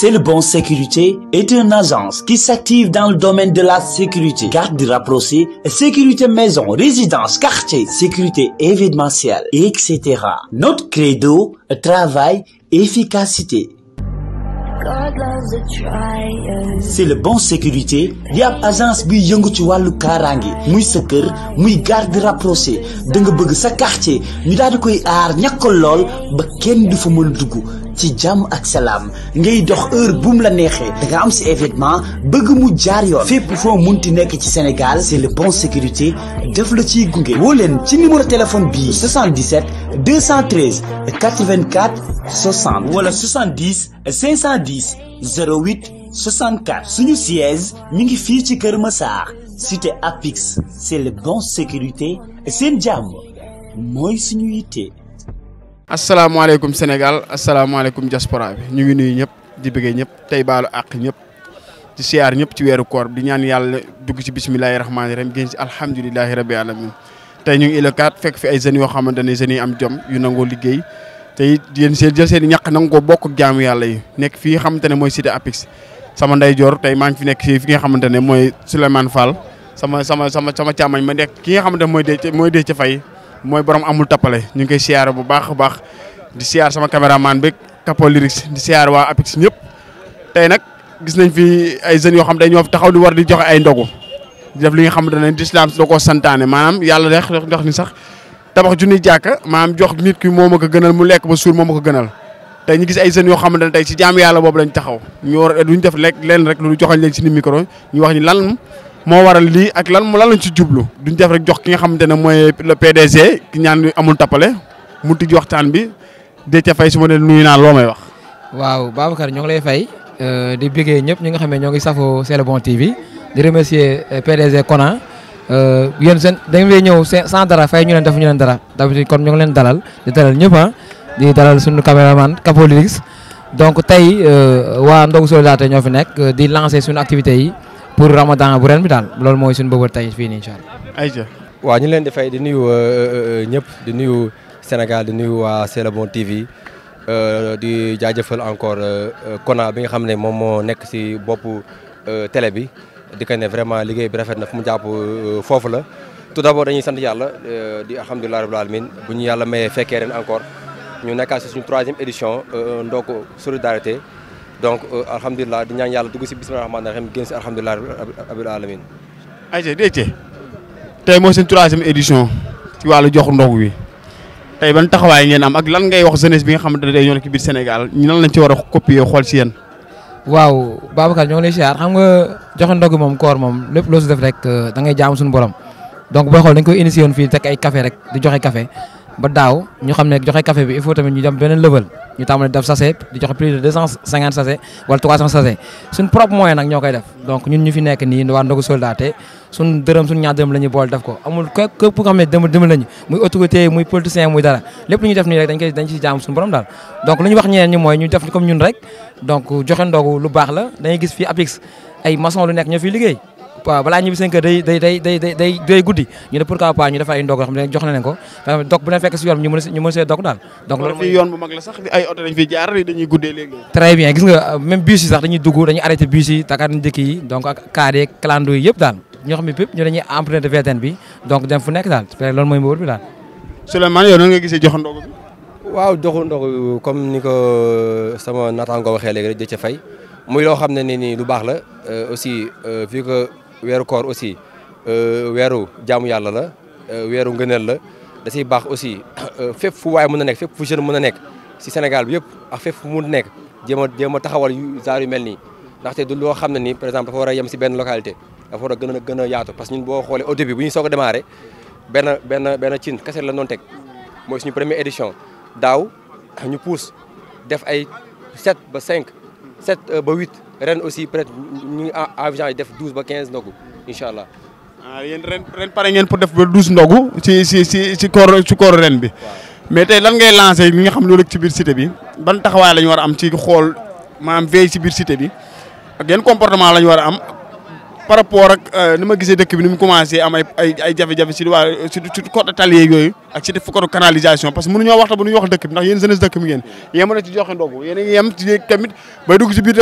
C'est le Bon Sécurité est une agence qui s'active dans le domaine de la sécurité, garde rapprochée, sécurité maison, résidence, quartier, sécurité événementielle, etc. Notre credo, travail, efficacité. C'est le Bon Sécurité di ab agence bi yëngu ci wàllu kaaraange muy sa kër muy garde rapproché da nga bëgg sa quartier ñu daal di koy aar ñàkkal lool ba kenn du fa mën dugg ci jàmm ak salaam ngay dox heure bu mu la neexee da nga am si événement bëgg mu jaar yoon fépp foo munti nekk ci Sénégal c'est le Bon Sécurité def la ciy gunge woo leen ci numéro téléphone bii 77 213 84 60 wala 70 510 08 64 suñu siège mi ngi fii ci Kër Massar cité Apix c'est le Bon Sécurité seen jàmm mooy suñu yitte. asalaamaaleykum Sénégal asalaamaaleykum diaspora bi ñu ngi nuyu ñëpp di bëggee ñëpp tey baalu àq ñëpp di siyaar ñëpp ci weeru koor di ñaan yàlla dugg ci bismillahi rahmaani rahim génn ci alhamdulilahi rabbi alamin tey ñu ngi le 4 fekk fi ay jeunes yoo xamante ne jeunes yi am jom yu nangoo liggéey te it yéen seen jël seen ñàkk nangu ko bokk ak jaamu yàlla yi nekk fii nga xamante ne mooy cité Apix sama ndeyjoor tey maa ngi fi nekk fii fi nga xamante ne mooy Souleymane Fall sama càmmañ ma nekk ki nga xamante ne mooy Déthié Faye mooy borom amul tappale ñu ngi koy siyaare bu baax a baax di siyaar sama caméraman bi Capo Lyrics di siyaar waa Apix ñëpp tey nag gis nañ fi ay jeunes yoo xam ne ñoo fi taxaw di war di joxe ay ndogu di def li nga xamante ne l'islam da koo santaane maanaam yàlla dox ni sax tabax junniy jàkka maanaam jox nit ki moo ma ko gënal mu lekk ba suur moo ma ko gënal tey ñu gis ay jeunes yoo xamante ne tey ci jaamu yàlla boobu lañ taxaw ñu war duñ def lekk leen rek lu joxañ leen ci ni micro ñu wax ni lan moo waral lii ak lan lañ ci jublu duñ def rek jox ki nga xamante ne mooy le PDG ki ñaan amul tappale mu tijji waxtaan bi Déthié Faye su ma ne nuyu naa loo may wax. waaw Babacar ñoo ngi lay fay di bëggee ñëpp ñi nga xam ne ñoo ngi safoo C'est le Bon TV di remercier PDG Kona yéen seen da ngeen ñëw sans dara fay ñu leen def ñu leen dara d'habitude kon ñoo ngi leen dalal di dalal ñëpp di dalal suñu caméraman Capo Lyrics donc tey waa Ndogu Solidarité ñoo fi nekk di lancer suñu activités yi. pour Ramadan bu ren bi daal loolu mooy suñu bëbër tey fii nii incha allah. ayca. waaw ñu leen di fay di nuyu ñëpp di nuyu Sénégal di nuyu waa C'est le Bon TV di jaajëfal encore Kona bi nga xam ne moom moo nekk si boppu télé bi di ko ne vraiment liggéey bi rafet na fu mu jàpp foofu la. tout d'abord dañuy sant yàlla di alhamdulilah rabbil alamin bu ñu yàlla mayee fekkee ren encore ñu nekkaat si suñu 3e édition Ndogu Solidarité. donc alhamdulilah di ñaan yàlla dugg si bismillahi rahmaani rahim génn si alhamdulilah rabbil alamin ayca Déthié tey mooy seen 3e édition ci wàllu jox ndogu wi tey ban taxawaay ngeen am ak lan ngay wax jeunesse bi nga xamante ne day ñoo nekk ci biir Sénégal ñu nan lañ ci war a copier xool si yéen. waaw Babacar ñoo ngi lay siyaar xam nga joxe ndogu moom koor moom lépp loo si def rek da ngay jaam suñu borom donc booy xool dañ koy initier woon fii teg ay café rek di joxe café ba daaw ñu xam ne joxe café bi il faut tamit ñu dem beneen level ñu tàmbali def sachet di joxe plus de 250 sachet wala 300 sachet suñ propre moyen nag ñoo koy def donc ñun ñu fi nekk nii waa Ndogu Solidarité suñ dërëm suñ ñaar dërëm la ñuy bool def ko amul képp ku xam ne dimbali nañu muy autorité muy politicien muy dara lépp lu ñuy def nii rek dañ ci jaam suñu borom daal donc lu ñu wax ñeneen ñi mooy ñu def comme ñun rek donc joxe ndogu lu baax la dañuy gis fii Apix ay maçon lu nekk ñoo fiy liggéey waaw balaa ñibbi seen kër day guddi ñu ne pourquoi pas ñu def ay ndog yoo xam ne jox na leen ko donc bu leen fekk si yoon ñu mën see dog daal donc loolu fii yoon bu mag la sax ay oto dañ fiy jaar dañuy guddee léegi très bien gis nga même bus yi sax dañuy dugg dañuy arrêté bus yi Dakar njëkk yi donc ak kaar yeeg clando yi yëpp daal ñoo xam ne bépp ñu dañuy emprunté VTN bi donc dem fu nekk daal loolu mooy mbir bi daal Souleymane yow nan nga gisee joxe ndogu bi waaw joxu ndogu comme ni ko sama naataango waxee léegi rek Déthié Faye muy loo xam ne ni lu baax la aussi vu que weeru koor aussi weeru jaamu yàlla la weeru ngëneel la da siy baax aussi fépp fu waay mën a nekk fépp fu jeune mën a nekk si Sénégal bi yëpp ak fépp fu mu nekk jéem a taxawal genre yu mel nii ndaxte du loo xam ne ni par exemple dafa war a yem si benn localité dafa war a gën a yaatu parce que ñun boo xoolee au début bu ñu soog a démarré benn cin kese la doon teg mooy suñu première édition daaw ñu pousse def ay 7 ba 5 7 ba 8 ren aussi peut-être ñu ngi envisager def 12 ba 15 ndogu incha allah. yéen ren pare ngeen pour def ba 12 ndogu ci koor ren bi. mais tey lan ngay lancé li nga xam loolu ci biir cité bi ban taxawaay la ñu war a am ci xool maanaam veille ci biir cité bi ak yan comportement la ñu war a am par rapport ak ni ma gisee dëkk bi ni mu commencé am ay jafe-jafe si waa surtout côté tali yeeg yooyu ak ci def côté canalisation parce que mënuñoo wax bu ñu wax dëkk bi ndax yéen jeunesse dëkk mi ngeen yéen mën a ci joxe ndogu yéen a ngi yem ci tamit bay dugg si biir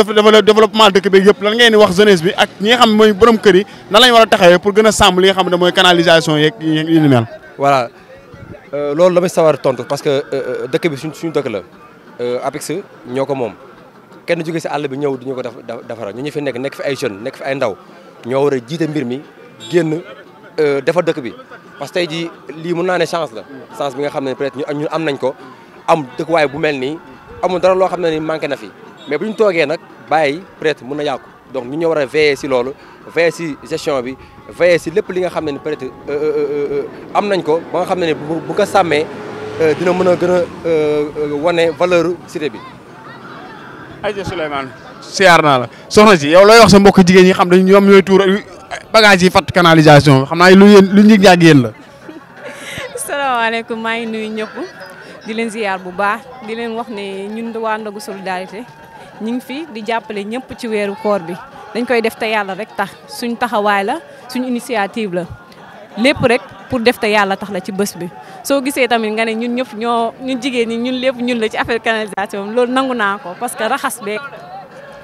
développement dëkk bi yëpp lan ngeen di wax jeunesse bi ak ñi nga xam ne mooy borom kër yi nan lañ war a taxawee pour gën a sàmm li nga xam ne mooy canalisation yeeg yi ni mel. voilà loolu damay sawar tontu parce que dëkk bi suñu dëkk la APEX ñoo ko moom kenn jóge si àll bi ñëw duñu ko defara ñu fi nekk fi ay jeunes nekk fi ay ndaw ñoo war a jiite mbir mi génn defar dëkk bi parce que tey jii lii mën naa ne chance la chance bi nga xam ne peut-être ñun am nañ ko am dëkkuwaay bu mel nii amul dara loo xam ne ni manqué na fi mais bu ñu toogee nag bàyyi peut-être mën na yàqu donc ñu ñoo war a veiller si loolu veiller si gestion bi veiller si lépp li nga xam ne ni peut-être am nañ ko ba nga xam ne ni bu ko sàmmee dina mën a gën a wane valeur cité bi. Aïcha Souleymane siyaar naa la soxna si yow looy wax sa mbokk jigéen ñi xam dañ ñoom ñooy tuur bagage yi fat canalisation xam naa lu njëg ñaag yéen la. salaamaaleykum maa ngi nuyu ñëpp di leen ziar bu baax di leen wax ne ñun waa Ndogu Solidarité ñu ngi fi di jàppale ñëpp ci weeru koor bi dañ koy def te yàlla rek tax suñ taxawaay la suñ initiative la lépp rek pour def te yàlla tax la ci bés bi. soo gisee tamit nga ne ñun ñëpp ñun jigéen ñi ñun lépp ñun la ci affaire canalisation loolu nangu naa ko parce que raxas beeg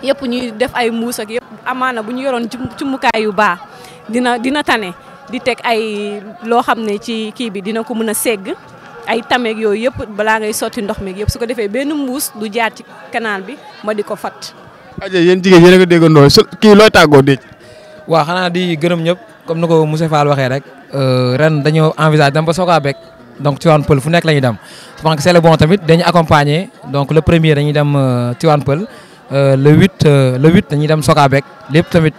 yëpp ñuy def ay muus ak yëpp amaana bu ñu yoroon cummukaay yu baax dina tane di teg ay loo xam ne ci kii bi dina ko mën a segg ay tameeg yooyu yëpp balaa ngay sotti ndox meeg yëpp su ko defee benn mbuus du jaar ci canal bi ma di ko fat. Aja yéen jigéen yéen a ko déggandoo kii looy tàggoo déj. waaw xanaa di gërëm ñëpp comme ni ko Moussa Fall waxee rek ren dañoo envisage dem ba Sokabek donc Tivaouane Peulh fu nekk la ñuy dem je pense que c'est le bon tamit dañu accompagner donc le premier dañuy dem Tivaouane Peulh le 8 dañuy dem Sokabek lépp tamit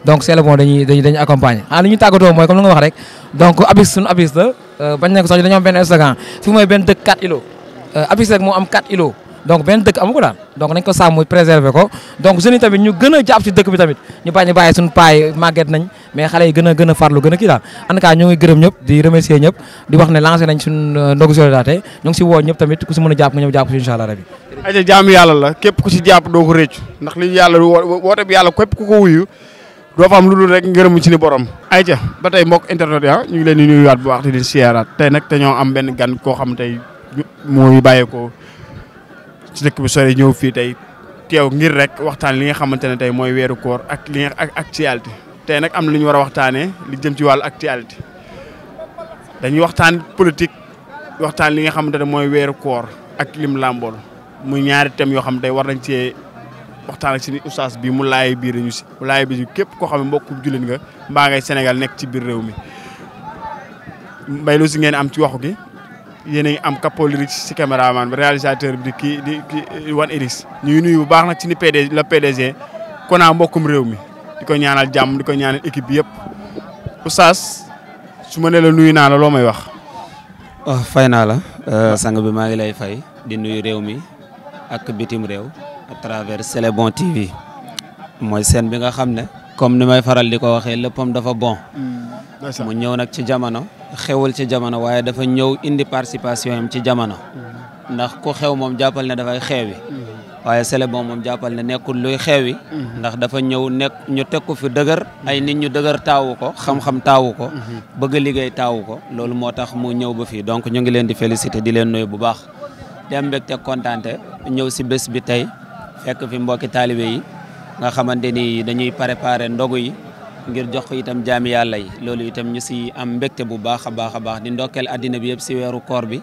donc c'est le bon dañuy accompagner li ñu tàggatoo mooy comme li nga wax rek donc APEX suñu APEX la bañ nekk sax dañoo am benn slogan fi mooy benn dëkk 4 îlots APEX rek moo am 4 îlots donc benn dëkk amu ko daal donc nañ ko sàmm préserver ko donc jeunes yi tamit ñu gën a jàpp ci dëkk bi tamit ñu bañ a bàyyi suñu paay màgget nañ mais xale yi gën a farlu gën a kii daal en tout cas ñu ngi gërëm ñëpp di remercier ñëpp di wax ne lancé nañ suñu Ndogu Solidarité ñu ngi si woo ñëpp tamit ku si mën a jàpp nga ñëw jàpp si incha allah rabi. Aja jaamu yàlla la képp ku si jàpp doo ko réccu ndax li yàlla woote bi yàlla képp ku ko wuyu doo fa am lu dul rek ngërëm ci ni borom. Aja ba tey mbokk internet ya ñu ngi leen di nuyuwaat bu baax di leen siyaaraat tey nag dañoo am benn gan koo xam tey mooy bàyyeekoo ci dëkk bi sori ñëw fii tey teew ngir rek waxtaan li nga xamante ne tey mooy weeru koor ak li nga ak actualité tey nag am na lu ñu war a waxtaanee li jëm ci wàllu actualité dañuy waxtaan politique waxtaan li nga xamante ne mooy weeru koor ak lim làmbool muy ñaari thèmes yoo xam tey war nañ cee waxtaan ak suñu oustaz bi mu laay biir ñu si mu laay biir képp koo xam ne mbokku jullit nga mbaa ngay Sénégal nekk ci biir réew mi mbay lu si ngeen am ci waxu gi. yéen a ngi am Kapolri ci caméraman bi réalisateur bi di Wan Iris ñu ngi nuyu bu baax nag ci ni le PDG Kona mbokkum réew mi di ko ñaanal jàmm di ko ñaanal équipe bi yëpp oustaz su ma nee la nuyu naa la loo may wax. waaw fay naa la sang bi maa ngi lay fay di nuyu réew mi ak bitim réew à travers C'est le bon TV mooy seen bi nga xam ne comme ni may faral di ko waxee léppam dafa bon. mu ñëw nag ci jamono xewul ci jamono waaye dafa ñëw indi participation am ci jamono ndax ku xew moom jàppal ne dafay xewi waaye C'est le bon moom jàppal ne nekkul luy xewi ndax dafa ñëw nekk ñu teg ko fi dëgër ay nit ñu dëgër taawu ko xam-xam taawu ko bëgg liggéey taawu ko loolu moo tax mu ñëw ba fii donc ñu ngi leen di féliciter di leen nuyu bu baax di am mbégte kontaante ñëw si bés bi tey fekk fi mbokki taalibe yi nga xamante ni dañuy préparer ndogu yi ngir jox ko itam jaami yàlla yi loolu itam ñu si am mbégte bu baax a baax di ndokkeel addina bi yëpp si weeru koor bi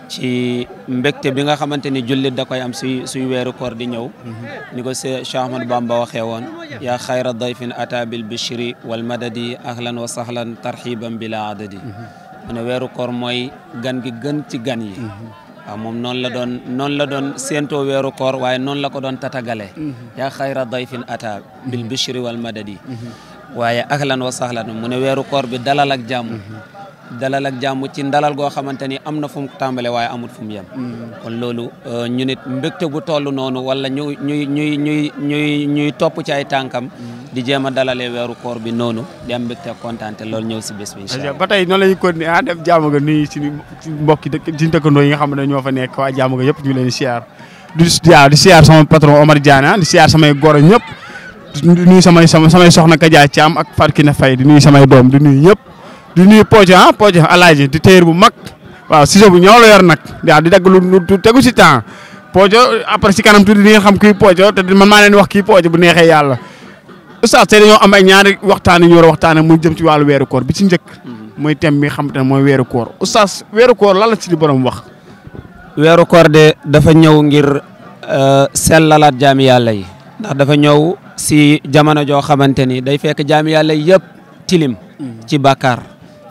ci mbégte bi nga xamante ni jullit da koy am suy weeru koor di ñëw ni ko Cheikh Ahmadou Bamba waxee woon yaa xayra dayfin ata bil bishri wal madadi ahlan wa sahlan tarxiban bila adadi mu ne weeru koor mooy gan gi gën ci gan yi waaw moom noonu la doon séentoo weeru koor waaye noonu la ko doon tatagale yaa xayra dayfin ata bil bishri wal madadi waaye ahlan wa sahlan mu ne weeru koor bi dalal ak jàmm ci ndalal goo xamante ni am na fu mu tàmbale waaye amut fu mu yem kon loolu ñu nit mbégte bu toll noonu wala ñuy topp ci ay tànkam di jéem a dalalee weeru koor bi noonu di am mbégte kontaan te loolu ñëw si bés bi incha allah ba tey noonu la ñuy continuer dem jàmm ga nuyu ci mbokki ci dëkkandoo yi nga xam ne ñoo fa nekk waa jàmm ga yëpp ñu leen di siyaar di siyaar sama patron Omar Diané di siyaar samay goro ñëpp di nuyu samay soxna Kaja Thiam ak Fatkine Faye di nuyu samay doom di nuyu ñëpp di nuyu Poja Alaaji di téer bu mag waaw ciseau bu ñëw la yor nag waaw di dagg lu tegu si temps Poja après si kanam tuuti di ngeen xam kii Poja te man maa leen wax kii Poja bu neexee yàlla oustaz tey dañoo am ay ñaari waxtaan yu ñu war a waxtaanee muy jëm ci wàllu weeru koor bi ci njëkk mooy thème bi nga xamante ne mooy weeru koor oustaz weeru koor lan la ci di borom wax. weeru koor de dafa ñëw ngir sellalaat jaami yàlla yi ndax dafa ñëw si jamono joo xamante ni day fekk jaami yàlla yëpp tilim ci bàkkaar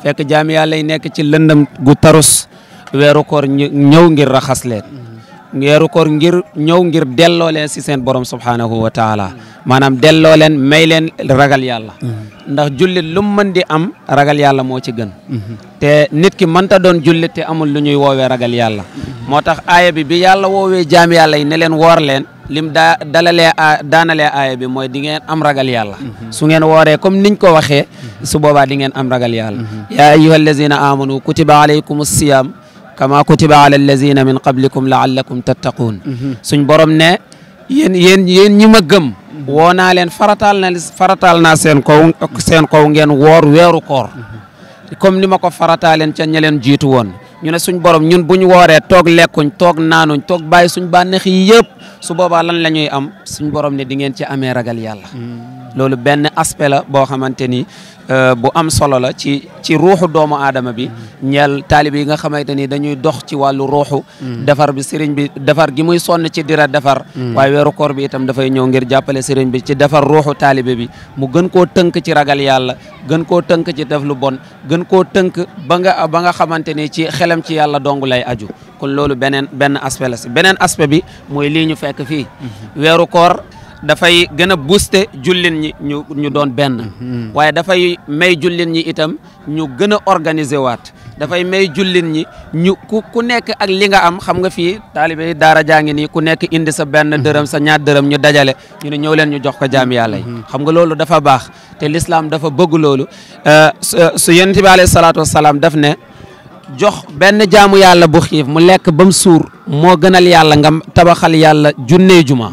fekk jaami yàlla yi nekk ci lëndëm gu tarus weeru koor ñëw ngir raxas leen weeru koor ñëw ngir delloo leen si seen borom subhanahu wa taala maanaam delloo leen may leen ragal yàlla ndax jullit lu mu mën di am ragal yàlla moo ci gën te nit ki mënta doon jullit te amul lu ñuy woowee ragal yàlla moo tax aaya bi yàlla woowee jaami yàlla yi ne leen woor leen lim daanalee aaya bi mooy di ngeen am ragal yàlla su ngeen wooree comme niñ ko waxee su boobaa di ngeen am ragal yàlla yaa ayyuha allazina amanu kutiba alaykum as-siyam kama kutiba ala allazina min qablikum laallakum tattaquun suñ borom ne yéen ñi ma gëm woo naa leen farataal naa seen kaw ngeen woor weeru koor comme ni ma ko farataaleen ca ña leen jiitu woon ñu ne suñ borom ñun bu ñu wooree toog lekkuñ toog naanuñ toog bàyyi suñ bànneex yi yëpp su boobaa lan la ñuy am suñ borom ne di ngeen ci amee ragal yàlla loolu benn aspect la boo xamante ni bu am solo la ci ruuxu doomu aadama bi ñeel taalib yi nga xamante ni dañuy dox ci wàllu ruuxu defar bi sëriñ bi defar gi muy sonn ci dira defar waaye weeru koor bi itam dafay ñëw ngir jàppale sëriñ bi ci defar ruuxu taalibe bi mu gën koo tënk ci ragal yàlla gën koo tënk ci def lu bon gën koo tënk ba nga xamante ni ci xelam ci yàlla dong lay aju kon loolu benn aspect la si beneen aspect bi mooy lii ñu fekk fii weeru koor dafay gën a booster jullit ñi ñu doon benn waaye dafay may jullit ñi itam ñu gën a organiser waat dafay may jullit ñi ñu ku nekk ak li nga am xam nga fii taalibe daara jaa ngi nii ku nekk indi sa benn dërëm sa ñaar dërëm ñu dajale ñu ne ñëw leen ñu jox ko jaami yàlla yi xam nga loolu dafa baax te l'islam dafa bëgg loolu su yonent bi alayhi salaatu wasalaam daf ne jox benn jaamu yàlla bu xiif mu lekk ba mu suur moo gënal yàlla nga tabaxal yàlla junnee juma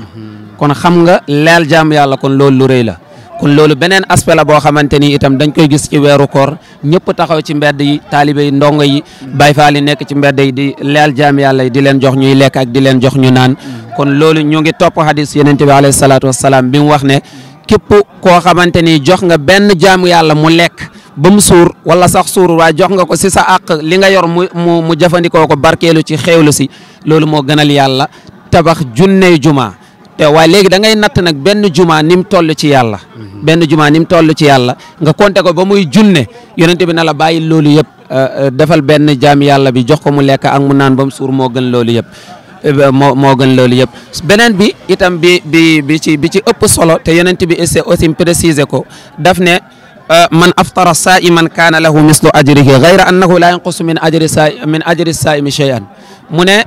kon xam nga leel jaamu yàlla kon loolu lu rëy la kon loolu beneen aspect la boo xamante ni itam dañ koy gis ci weeru koor ñëpp taxaw ci mbedd yi taalibe yi ndongo yi Baay Faal yi nekk ci mbedd yi di leel jaamu yàlla yi di leen jox ñuy lekk ak di leen jox ñu naan kon loolu ñu ngi topp hadis yonent bi alayhi salaatu wasalaam bi mu wax ne képp koo xamante ni jox nga benn jaamu yàlla mu lekk ba mu suur wala sax suur waaye jox nga ko si sa àq li nga yor mu jëfandikoo ko barkeelu ci xéewlu si loolu moo gënal yàlla tabax junney juma te waaye léegi da ngay natt nag benn juma ni mu toll ci yàlla benn juma ni mu toll ci yàlla nga compter ko ba muy junne yonente bi na la bàyyi loolu yëpp defal benn jaam yàlla bi jox ko mu lekk ak mu naan ba mu suur moo gën loolu yëpp moo gën loolu yëpp beneen bi itam bi ci ëpp solo te yonente bi aussi préciser ko daf ne man aftara saiman kaana lahu mislu ajrihi gayra annahu la yanqusu min ajri saimi shay'an mu ne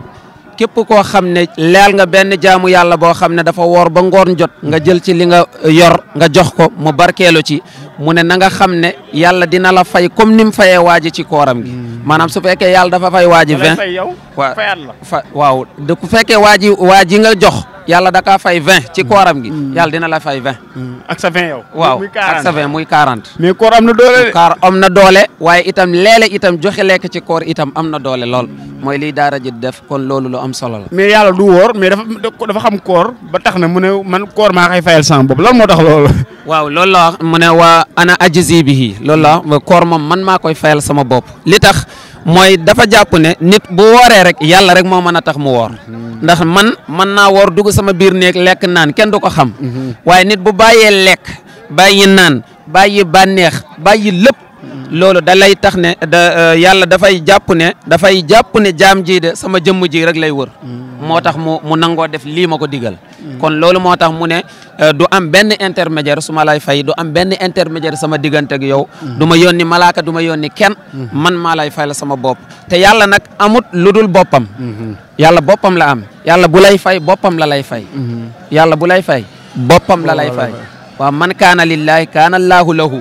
képp koo xam ne leel nga benn jaamu yàlla boo xam ne dafa woor ba ngoon jot nga jël ci li nga yor nga jox ko mu barkeelu ci mu ne na nga xam ne yàlla dina la fay comme ni mu fayee waaji ci kooram gi maanaam su fekkee yàlla dafa fay waaji 20 waaw ku fekkee waaji nga jox yàlla da kaa fay 20 ci kooram gi yàlla dina la fay 20 ak sa 20 yow waaw ak sa 20 muy 40 mais koor am na doole am na doole waaye itam leele itam joxe lekk ci koor itam am na doole lool mooy liy daara ji def kon loolu lu am solo la mais yàlla du wóor mais dafa xam koor ba tax na mu ne man koor maa koy fayal sama bopp lan moo tax loolu waaw loolu la wax mu ne waa ana ajzi bihi loolu la wax koor moom man maa koy fayal sama bopp li tax mooy dafa jàpp ne nit bu wooree rek yàlla rek moo mën a tax mu woor ndax man naa woor dugg sama biir néeg lekk naan kenn du ko xam waaye nit bu bàyyee lekk bàyyi naan bàyyi bànneex bàyyi lépp loolu da lay tax ne yàlla dafay jàpp ne jaam ji de sama jëmm ji rek lay wër moo tax mu nangoo def lii ma ko digal kon loolu moo tax mu ne du am benn intermédiaire su ma lay fay du am benn intermédiaire sama diggante ak yow du ma yónni malaaka du ma yónni kenn man maa lay fay la sama bopp te yàlla nag amut lu dul boppam yàlla boppam la am yàlla bu lay fay boppam la lay fay yàlla bu lay fay boppam la lay fay waaw man kaana lillahi kaana allaahu lahu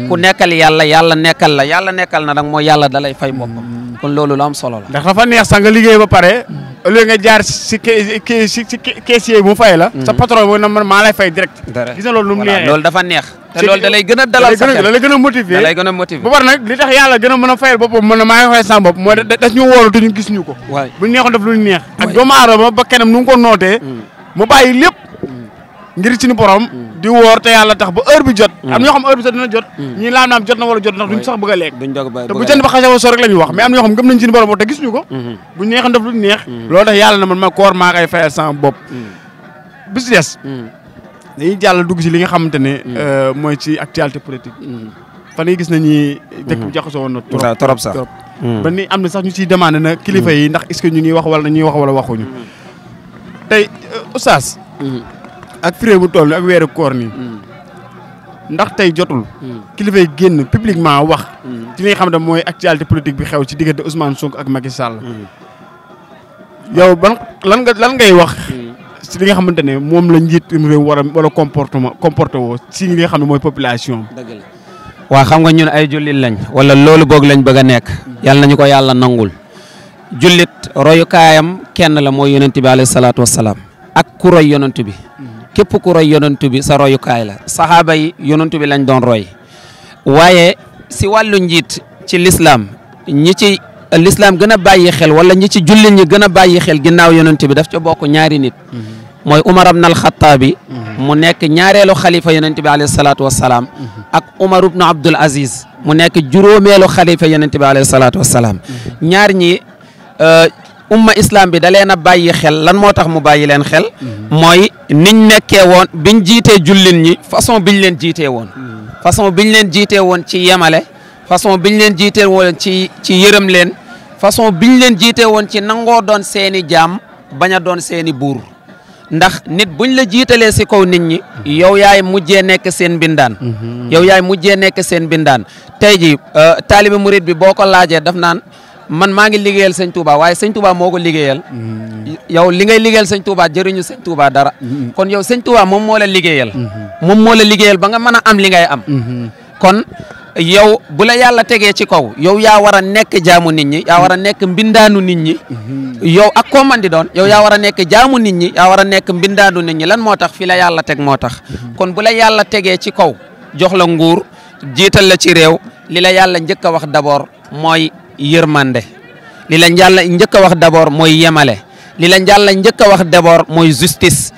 ku nekkal yàlla nekkal la yàlla nekkal na nag mooy yàlla da lay fay boppam kon loolu lu am solo la ndax dafa neex sax nga liggéey ba pare au lieu nga jaar si caissier mu fay la. sa patron mo na man maa lay fay direct. gis na loolu nu mu neexee loolu dafa neex. te loolu da lay gën a dalal sa xel da lay gën a motiver. da lay gën a motiver bu war nag li tax yàlla gën a mën a fayal boppam mën a maa ngi fay sama bopp mooy daf ñu wóolu te ñu gis ñu ko. waay bu ñu neexoon def lu ñu neex. ak doomu aadama ba kenam nu mu ko nootee. mu bàyyi lépp. ngir ci ni borom. di woor te yàlla tax ba heure bi jot. am na ñoo xam heure bi jot dina jot. ñii laam naam jot na wala jot ndax duñ sax bëgg a lekk. te bu jënd ba xasee soo rek la ñuy wax mais am na ñoo xam gëm nañ ci ni borom te gis ñu ko. bu ñu neexoon def lu ñu neex. loolu tax yàlla na man ma koor maa koy fayal sama bopp. bis des. dañuy jàll dugg ci li nga xamante ne. mooy ci actualité politique. fan yii gis nañu dëkk bi jaxasoo woon na trop sax ba ni am na sax ñu ciy demandé na kilifa yi ndax est-ce que ñu ngi wax wala ñuy wax wala waxuñu. tey oustaz. ak firé bu toll ak weeru koor nii. ndax tey jotul. kilifa yi génn publiquement wax. ci li nga xam ne mooy actualité politique bi xew ci diggante Ousmane Sonko ak Macky Sall. yow lan ngay wax. ci li nga xamante ne moom la njiit réew wala comporté woo ci li nga xam ne mooy population dëgg la waa xam nga ñun ay jullit lañ wala loolu boog lañ bëgg a nekk yàlla nañu ko yàlla nangul jullit royukaayam kenn la mooy yonent bi alayhi salaatu wassalaam ak ku roy yonent bi képp ku roy yonent bi sa royukaay la saxaaba yi yonent bi lañ doon roy waaye si wàllu njiit ci l'islam ñi ci l'islam gën a bàyyi xel wala ñi ci jullit ñi gën a bàyyi xel ginnaaw yonent bi daf ca bokk ñaari nit mooy Umar ibn al-Khattabi mu nekk ñaareelu xalifa yonent bi alayhi salaatu wassalaam ak Umar ibn Abdul Aziz mu nekk juróomeelu xalifa yonent bi alayhi salaatu wassalaam ñaar ñi umma islam bi da leen a bàyyi xel lan moo tax mu bàyyi leen xel mooy niñ nekkee woon biñ jiitee jullit ñi façon biñ leen jiitee woon façon biñ leen jiitee woon ci yemale façon biñ leen jiitee woon ci yërëm leen façon biñ leen jiitee woon ci nangoo doon seeni jaam bañ a doon seeni buur ndax nit buñ la jiitalee si kaw nit ñi yow yaay mujjee nekk seen bindaan yow yaay mujjee nekk seen bindaan tey ji taalibe murid bi boo ko laajee daf naan man maa ngi liggéeyal sëñ Touba waaye sëñ Touba moo ko liggéeyal yow li ngay liggéeyal sëñ Touba jëriñu sëñ Touba dara kon yow sëñ Touba moom moo la liggéeyal moom moo la liggéeyal ba nga mën a am li ngay am kon yow bu la yàlla tegee ci kaw yow yaa war a nekk jaamu nit ñi yaa war a nekk mbindaanu nit ñi yow ak koo man di doon yow yaa war a nekk jaamu nit ñi yaa war a nekk mbindaanu nit ñi lan moo tax fi la yàlla teg moo tax kon bu la yàlla tegee ci kaw jox la nguur jiital la ci réew li la yàlla njëkk a wax d'abord mooy yërmande li la yàlla njëkk a wax d'abord mooy yemale li la yàlla njëkk a wax d'abord mooy justice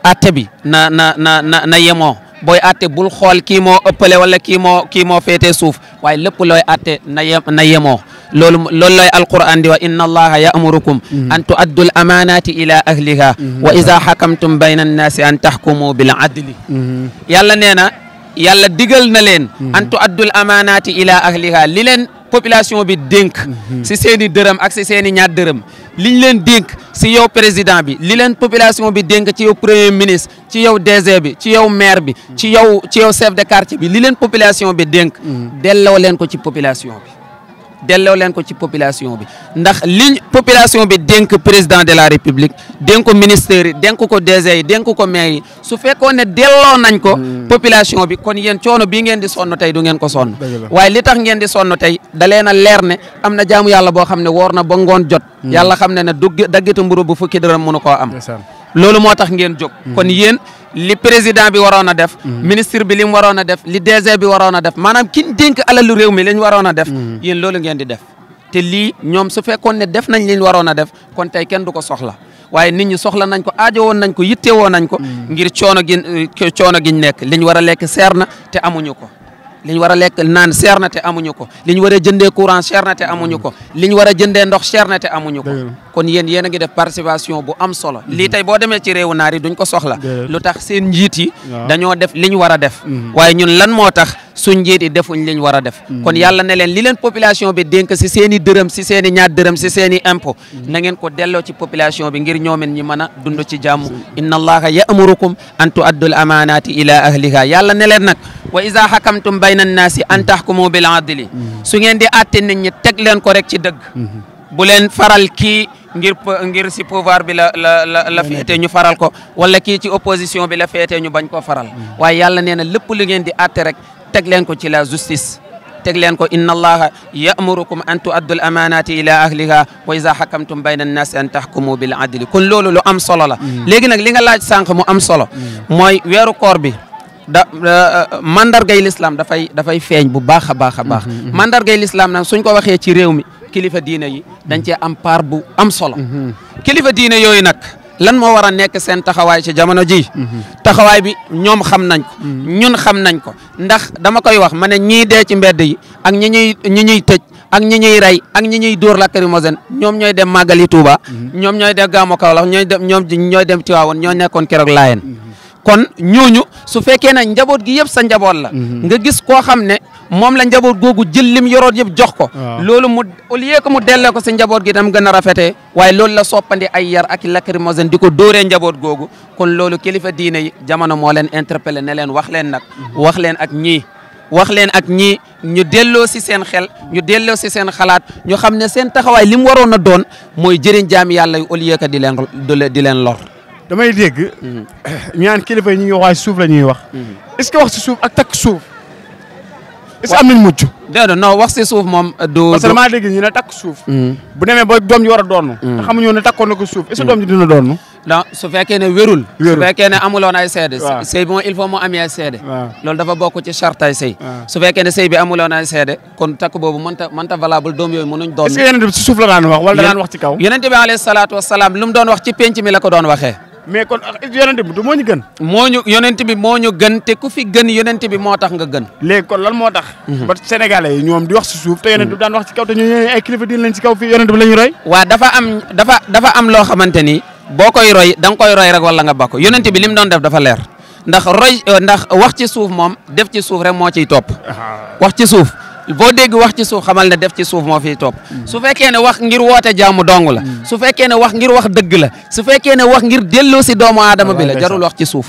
atte bi na yemoo booy atte bul xool kii moo ëppale wala kii moo féetee suuf waaye lépp looy atte na yemoo loolu looy alquran di wa inna allaha ya'murukum an tu'addu al amanati ila ahliha wa idha hakamtum bayna an-nasi an tahkumu bil adli yàlla nee na yàlla digal na leen an tu'addu al amanati ila ahliha li leen population bi dénk si seeni dërëm ak si seeni ñaar dërëm liñ leen dénk si yow président bi li leen population bi dénk ci yow premier ministre ci yow DG bi ci yow maire bi ci yow chef de quartier bi li leen population bi dénk delloo leen ko ci population bi delloo leen ko ci population bi ndax liñ population bi dénk président de la république dénk ko ministère yi dénk ko DG yi dénk ko maire yi su fekkoon ne delloo nañ ko population bi kon yéen coono bii ngeen di sonn tey du ngeen ko sonn waaye li tax ngeen di sonn tey da leen a leer ne am na jaamu yàlla boo xam ne woor na ba ngoon jot yàlla xam ne ne daggitu mburu bu fukki dërëm mënu koo am loolu moo tax ngeen jóg kon yéen li président bi waroon a def ministre bi li mu waroon a def li DG bi waroon a def maanaam kin dénk alalu réew mi li ñu waroon a def yéen loolu ngeen di def te lii ñoom su fekkoon ne def nañ li ñu waroon a def kon tey kenn du ko soxla waaye nit ñi soxla nañ ko aajo woon nañ ko yitte woon nañ ko ngir coono giñ nekk li ñu war a lekk seer na te amuñu ko li ñu war a lekk naan seer na te amuñu ko li ñu war a jëndee courant seer na te amuñu ko li ñu war a jëndee ndox seer na te amuñu ko kon yéen a ngi def participation bu am solo lii tey boo demee ci réewu naar yi duñ ko soxla lu tax seen njiit yi dañoo def li ñu war a def waaye ñun lan moo tax suñ njiit yi defuñ li ñu war a def kon yàlla ne leen li leen population bi dénk si seen i dërëm si seen i ñaar dërëm si seen i impôt na ngeen ko delloo ci population bi ngir ñoomen ñi mën a dund ci jàmm inna allaha ya'murukum an tu'addu al amanati ila ahliha yàlla ne leen nag wa iza hakamtum bayna an-nasi an tahkumu bil adli su ngeen di àtte nit ñi teg leen ko rek ci dëgg bu leen faral kii ngir si pouvoir bi la féete ñu faral ko wala kii ci opposition bi la féete ñu bañ koo faral waaye yàlla nee na lépp lu ngeen di àtte rek teg leen ko ci la justice teg leen ko inna allaha ya'murukum an tu'addu al amanati ila ahliha wa iza hakamtum bayna an-nasi an tahkumu bil adli kon loolu lu am solo la léegi nag li nga laaj sànq mu am solo mooy weeru koor bi mandargay l'islam dafay feeñ bu baax a baax a baax mandargay l'islam nag suñ ko waxee ci réew mi kilifa diine yi dañ cee am part bu am solo kilifa diine yooyu nag lan moo war a nekk seen taxawaay ci jamono ji taxawaay bi ñoom xam nañ ko ñun xam nañ ko ndax dama koy wax ma ne ñii dee ci mbedd yi ak ñi ñuy tëj ak ñi ñuy rey ak ñi ñuy dóor lacrymogène ñoom ñooy dem màggali Touba ñoom ñooy dem Gàmmu Kaolack ñooy dem Tiwaawoon ñoo nekkoon keroog Laayeen kon ñooñu su fekkee ne njaboot gi yëpp sa njaboot la nga gis koo xam ne moom la njaboot googu jël lim yoroon yëpp jox ko loolu mu au lieu que mu delloo ko sa njaboot gi tam gën a rafetee waaye loolu la soppandi ay yar ak lacrymogène di ko dóoree njaboot googu kon loolu kilifa diine yi jamono moo leen interpellé ne leen wax leen nag wax leen ak ñii ñu delloo si seen xel ñu delloo si seen xalaat ñu xam ne seen taxawaay li mu waroon a doon mooy jëriñ jaami yàlla yu au lieu que di leen lor damay dégg ñaan kilifa yi ñu ngi wax waaye suuf la ñuy wax est-ce que wax si suuf ak takk suuf est-ce que am nañ mucc déedéet non wax si suuf moom du parce que damaa dégg ñu ne takk suuf bu demee ba doom ji war a doon te xamuñu ne takkoon na ko suuf est-ce que doom ji dina doon non su fekkee ne wérul su fekkee ne amuloon ay seede sëy bi moom il faut mu amee ay seede loolu dafa bokk ci charte ay sëy su fekkee ne sëy bi amuloon ay seede kon takk boobu mënta valable doom yooyu mënuñ doon est-ce que yonent bi si suuf la daan wax wala daan wax ci kaw yonent bi alayhi salaatu wasalaam lu mu doon wax ci penc mi la ko doon waxee mais kon yonent bi du moo ñu gën yonent bi moo ñu gën te ku fi gën yonent bi moo tax nga gën léegi kon lan moo tax ba sénégalais yi ñoom di wax si suuf te yonent bi daan wax ci kaw te ñu ay kilifa diin lañ ci kaw fii yonent bi la ñu roy waaw dafa am loo xamante ni boo koy roy da nga koy roy rek wala nga bakko yonent bi li mu doon def dafa leer ndax wax ci suuf moom def ci suuf rek moo ciy topp wax ci suuf boo dégg wax ci suuf xamal ne def ci suuf moo fiy topp su fekkee ne wax ngir woote jaamu dong la su fekkee ne wax ngir wax dëgg la su fekkee ne wax ngir delloo si doomu aadama bi la jarul wax ci suuf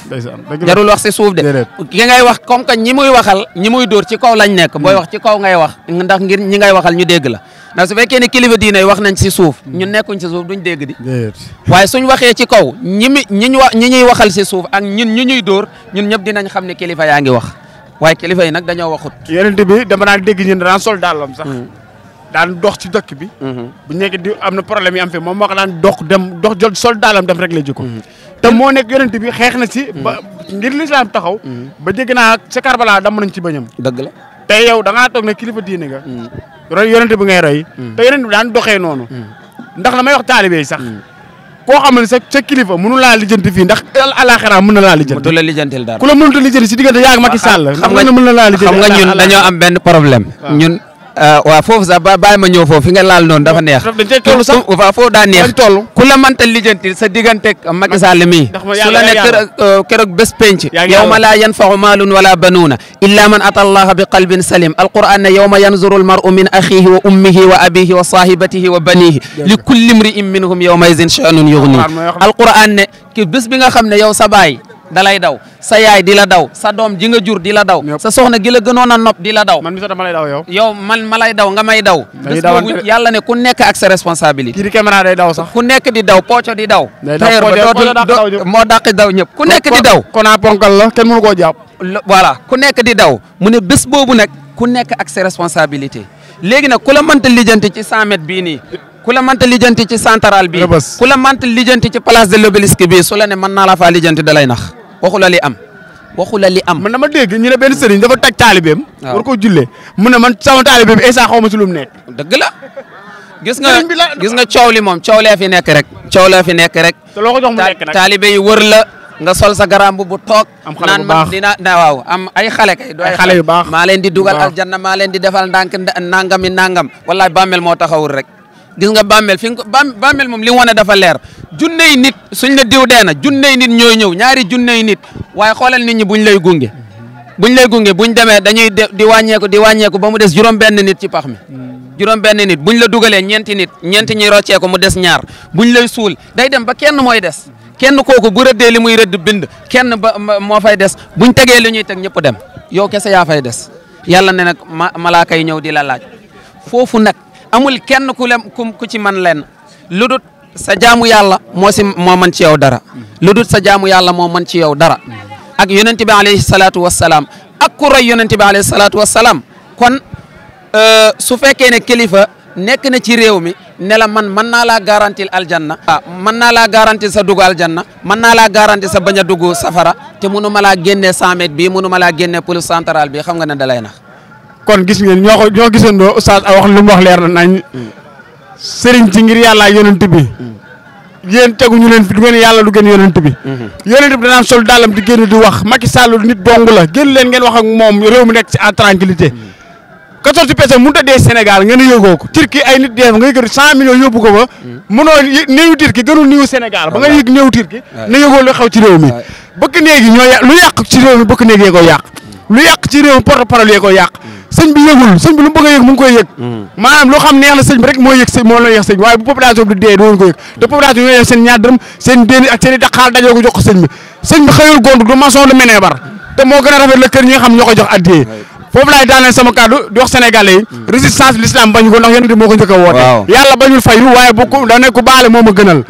jarul wax si suuf de ki ngay wax comme que ñi muy waxal ñi muy dóor ci kaw lañ nekk booy wax ci kaw ngay wax ndax ngir ñi ngay waxal ñu dégg la ndax su fekkee ne kilifa diine yi wax nañ si suuf ñun nekkuñ si suuf duñ dégg di waaye suñ waxee ci kaw ñi ñuy waxal si suuf ak ñun ñu ñuy dóor ñun ñëpp dinañ xam ne kilifa yaa ngi wax waaye kilifa yi nag dañoo waxut yonent bi dama daan dégg ñun daan sol dàllam sax daan dox ci dëkk bi bu nekk di am na problème yi am fi moom moo ko daan dox jël sol dàllam dem rek lay jikko te moo nekk yonent bi xeex na ci ba ngir lislaam taxaw ba dégg naa ca Karbala dam nañ ci bañam dëgg la te yow da ngaa toog ne kilifa diine nga roy yonent bi ngay roy te yonent bi daan doxee noonu ndax la may wax taalibe yi sax koo xam ne sa kilifa mënu laa lijjanti fii ndax alaxira mën na laa lijjanti. du la lijjantil dara ku la mënut a lijjanti si diggante yaa ak Macky Sall. xam nga mën na laa lijjanti xam nga ñun dañoo am benn problème. ñun waaw foofu sax bàyyi ma ñëw foofu fi nga laal noonu dafa neex. dañ cay toll sax waaw foofu daa neex. ku la mënta lijjantil sa digganteeg Macky Sall mii. su la ne keroog bés penc. yawma laa yanfa'u maalun wala banuuna illa man ata allaha bi qalbin salim alquran ne yawma yanzuru almar'u min axihi wa ummihi wa abihi wa sahibatihi wa banihi li kulli imri'in minhum yawma idhin sha'nun yughni alquran ne ki bés bi nga xam ne yow sa baay dalay daw sa yaay di la daw sa doom ji nga jur di la daw sa soxna gi la gënoon a nopp di la daw man mi sax dama lay daw yow man ma lay daw nga may daw bés boobu yàlla ne ku nekk ak sa responsabilité kii di caméra day daw sax ku nekk di daw pooco di daw tailleur ba moo dàq daw ñëpp ku nekk di daw kon a ponkal la kenn mënu koo jàpp voilà ku nekk di daw mu ne bés boobu nag ku nekk ak sa responsabilité léegi nag ku la mënta lijjanti ci 100 mètres bii nii ku la mënta lijjanti ci central bi ku la mënta lijjanti ci place de l'Obélisque bi su la ne mën naa la faa lijjanti da lay nax waxu la li am man dama dégg ñu ne benn sëriñ dafa taj taalibeem war ko jullee mu ne man sama taalibeem Issa xaw ma ci lu mu nekk dëgg la gis nga coow li moom coow lee fi nekk rek te loo ko jox mu nekk nag taalibe yi wër la nga sol sa garam bu toog naan man waaw am ay xale kay du ay xale yu baax maa leen di dugal aljanna maa leen di defal ndànk nangam wallaay bàmmeel moo taxawul rek gis nga bàmmeel fi nga bàmmeel moom li mu wane dafa leer junney nit suñ ne diw dee na junney nit ñooy ñëw ñaari junney nit waaye xoolal nit ñi buñ lay gunge buñ demee dañuy di wàññeeku ba mu des juróom-benn nit ci pax mi juróom-benn nit buñ la dugalee ñeenti ñi rocceeku mu des ñaar buñ lay suul day dem ba kenn mooy des kenn kooku bu rëddee li muy rëdd bind kenn ba moo fay des buñ tegee li ñuy teg ñëpp dem yow kese yaa fay des yàlla ne nag malaaka yi ñëw di la laaj foofu nag amul kenn ku ci man leen lu dut sa jaamu yàlla moo mën ci yow dara lu dut sa jaamu yàlla moo mën ci yow dara ak yonent bi alayhi salaatu wassalaam ak ku roy yonent bi alayhi salaatu wassalaam kon su fekkee ne kilifa nekk na ci réew mi ne la man mën naa laa garantil aljanna mën naa laa garantil sa dugg aljanna mën naa laa garantil sa bañ a dugg safara te mënu ma laa génnee 100 mètres bii mënu ma laa génnee police centrale bi xam nga ne dalay nax. kon gis ngeen ñoo gisandoo oustaz a wax lu mu wax leer na nañ sëriñ ci ngir yàlla yonent bi yéen teguñu leen fi du ngeen yàlla du gën yonent bi yonent bi danaan sol dàllam di génn di wax Macky Sall nit dong la génn leen ngeen wax ak moom réew mi nekk ci en tranquillité 14 personnes mënut a dee Sénégal ngeen yëgoo ko Turquie ay nit dee fa nga yëkkati 100 millions yóbbu ko ba mënoo néewu Turquie gënul néewu Sénégal ba nga yëg néewu Turquie na yëgoo lu xew ci réew mi bëkk néegi ñoo lu yàq ci réew mi bëkk néegi yee ko yàq lu yàq ci réew mi porte parole yee ko yàq sëñ bi yëgul sëñ bi lu mu bëgg a yëg mu ngi koy yëg maanaam loo xam neex na sëñ bi rek moo yëg sëñ moo la yëg sëñ waaye bu population bi di dee doon ko yëg te population ñoo yëg seen ñaar dërëm seen déeni ak seen i daqaar dajoo ko jox ko sëñ bi xëyul gontu du maçon du menee bar te moo gën a rafet la kër ñi nga xam ñoo ko jox addiyee foofu laay daaneel sama kàddu di wax sénégalais yi résistance l'islam bañu ko ndax yéen moo ko njëkk a woote yàlla bañul fayu waaye bu ko da ne ku baale moo ma gënal